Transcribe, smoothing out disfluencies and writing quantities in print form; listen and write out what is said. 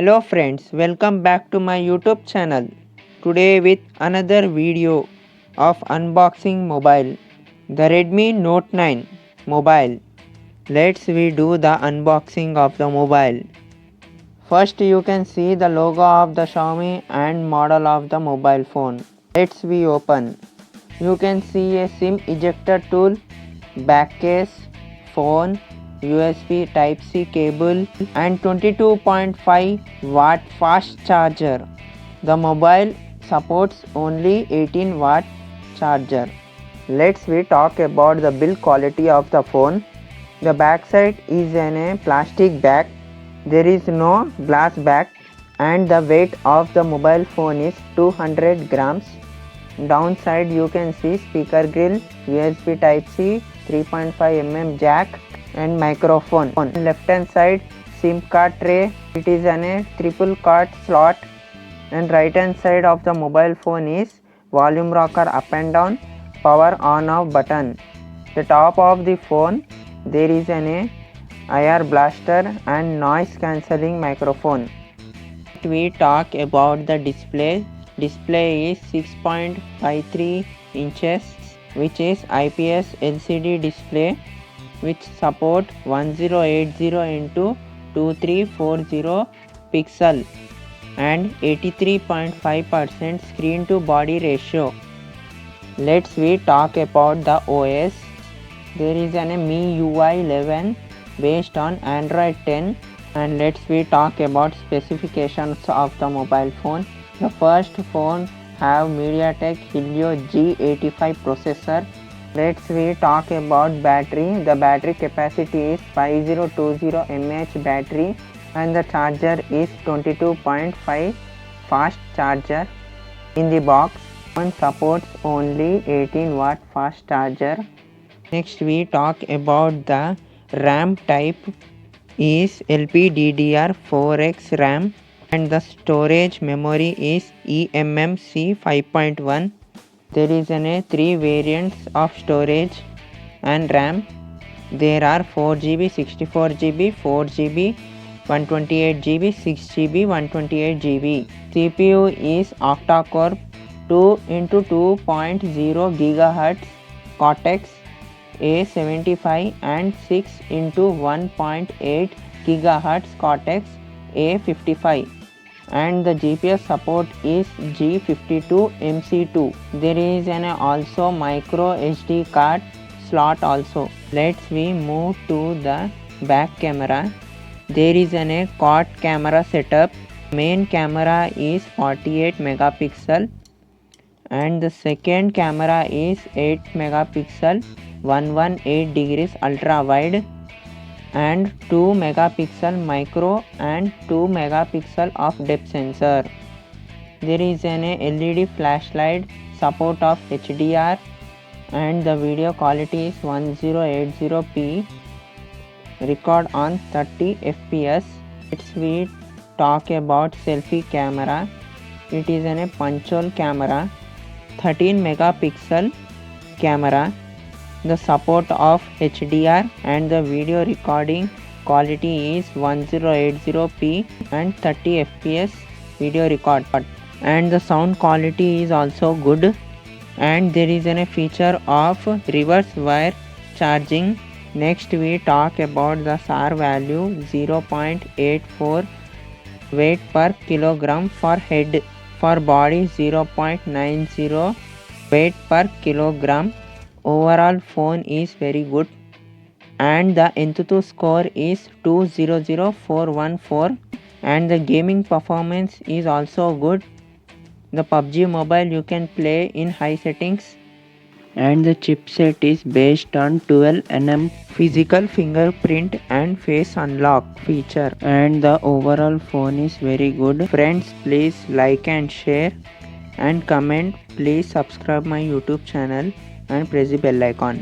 Hello friends, welcome back to my YouTube channel. Today with another video of unboxing mobile, the Redmi Note 9 mobile. Let's we do the unboxing of the mobile. First you can see the logo of the Xiaomi and model of the mobile phone. Let's we open. You can see a SIM ejector tool, back case, phone, USB Type-C cable and 22.5 watt fast charger. The mobile supports only 18 watt charger. Let's we talk about the build quality of the phone. The back side is in a plastic bag. There is no glass back and the weight of the mobile phone is 200 grams. Downside you can see speaker grill, USB Type-C, 3.5mm jack and microphone. On left hand side SIM card tray, it is a triple card slot, and right hand side of the mobile phone is volume rocker up and down, power on off button. The top of the phone there is an IR blaster and noise cancelling microphone. We talk about the display. Display is 6.53 inches which is IPS LCD display which support 1080 into 2340 pixel and 83.5% screen to body ratio. Let's we talk about the OS. There is an MIUI 11 based on Android 10, and let's we talk about specifications of the mobile phone. The first phone have MediaTek Helio G85 processor. Let's we talk about battery. The battery capacity is 5020 mAh battery and the charger is 22.5 fast charger. In the box, phone supports only 18 watt fast charger. Next we talk about the RAM type is LPDDR4X RAM and the storage memory is Emmc 5.1. There is three variants of storage and RAM. There are 4GB, 64GB, 4GB, 128GB, 6GB, 128GB. CPU is octa-core 2 into 2.0 GHz Cortex A75 and 6 into 1.8 GHz Cortex A55. And the GPS support is G52MC2. There is also micro SD card slot also. Let's we move to the back camera. There is a quad camera setup. Main camera is 48 megapixel and the second camera is 8 megapixel 118 degrees ultra wide and 2 megapixel micro and 2 megapixel of depth sensor. There is an LED flashlight, support of HDR and the video quality is 1080p, record on 30 fps. Let's we talk about selfie camera. It is a punch-hole camera, 13 megapixel camera. The support of HDR and the video recording quality is 1080p and 30 fps video record, and the sound quality is also good. And there is a feature of reverse wire charging. Next we talk about the SAR value 0.84, weight per kilogram for head, for body 0.90, weight per kilogram. Overall phone is very good and the Antutu score is 200414 and the gaming performance is also good. The PUBG mobile you can play in high settings and the chipset is based on 12nm physical fingerprint and face unlock feature, and the overall phone is very good. Friends, please like and share and comment. Please subscribe my YouTube channel and press the bell icon.